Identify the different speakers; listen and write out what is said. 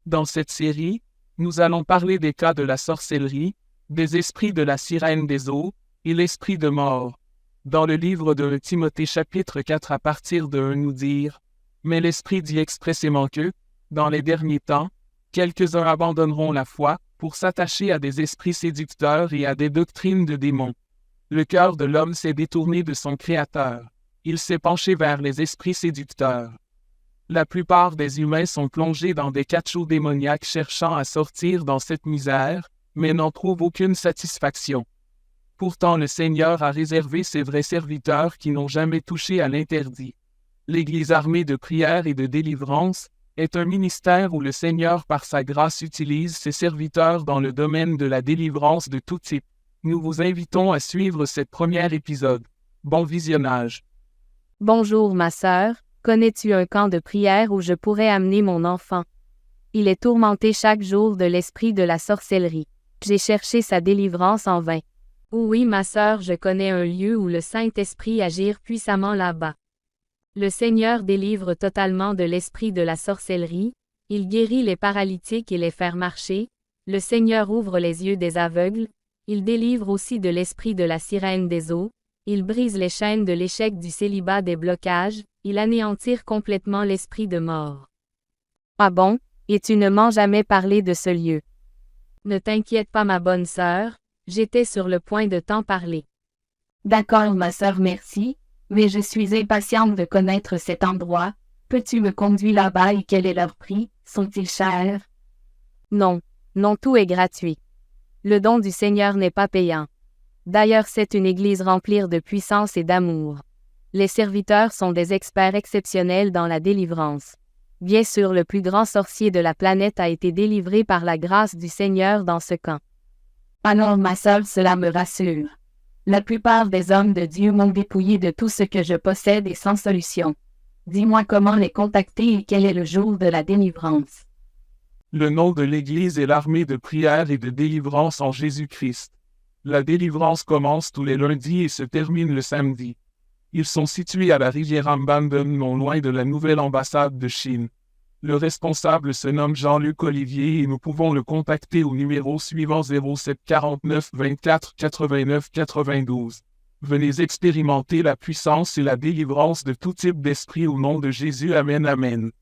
Speaker 1: Dans cette série, nous allons parler des cas de la sorcellerie, des esprits de la sirène des eaux et l'esprit de mort. Dans le livre de Timothée chapitre 4 à partir de 1 nous dire « Mais l'Esprit dit expressément que, dans les derniers temps, quelques-uns abandonneront la foi pour s'attacher à des esprits séducteurs et à des doctrines de démons. Le cœur de l'homme s'est détourné de son Créateur. Il s'est penché vers les esprits séducteurs. La plupart des humains sont plongés dans des cachots démoniaques cherchant à sortir dans cette misère, mais n'en trouvent aucune satisfaction. Pourtant le Seigneur a réservé ses vrais serviteurs qui n'ont jamais touché à l'interdit. L'Église armée de prière et de délivrance est un ministère où le Seigneur par sa grâce utilise ses serviteurs dans le domaine de la délivrance de tout type. Nous vous invitons à suivre cet premier épisode. Bon visionnage.
Speaker 2: Bonjour ma sœur, connais-tu un camp de prière où je pourrais amener mon enfant? Il est tourmenté chaque jour de l'esprit de la sorcellerie. J'ai cherché sa délivrance en vain. Oui ma sœur, je connais un lieu où le Saint-Esprit agit puissamment là-bas. Le Seigneur délivre totalement de l'esprit de la sorcellerie, il guérit les paralytiques et les fait marcher, le Seigneur ouvre les yeux des aveugles, il délivre aussi de l'esprit de la sirène des eaux, il brise les chaînes de l'échec du célibat des blocages, il anéantit complètement l'esprit de mort. Ah bon, et tu ne m'as jamais parlé de ce lieu. Ne t'inquiète pas ma bonne sœur, j'étais sur le point de t'en parler.
Speaker 3: D'accord ma sœur, merci, mais je suis impatiente de connaître cet endroit. Peux-tu me conduire là-bas et quel est leur prix? Sont-ils chers?
Speaker 2: Non, tout est gratuit. Le don du Seigneur n'est pas payant. D'ailleurs c'est une église remplie de puissance et d'amour. Les serviteurs sont des experts exceptionnels dans la délivrance. Bien sûr le plus grand sorcier de la planète a été délivré par la grâce du Seigneur dans ce camp.
Speaker 3: Alors ma sœur, cela me rassure. La plupart des hommes de Dieu m'ont dépouillé de tout ce que je possède et sans solution. Dis-moi comment les contacter et quel est le jour de la délivrance.
Speaker 1: Le nom de l'Église est l'armée de prière et de délivrance en Jésus-Christ. La délivrance commence tous les lundis et se termine le samedi. Ils sont situés à la rivière Ambanden, non loin de la nouvelle ambassade de Chine. Le responsable se nomme Jean-Luc Olivier et nous pouvons le contacter au numéro suivant 07 49 24 89 92. Venez expérimenter la puissance et la délivrance de tout type d'esprit au nom de Jésus. Amen, amen.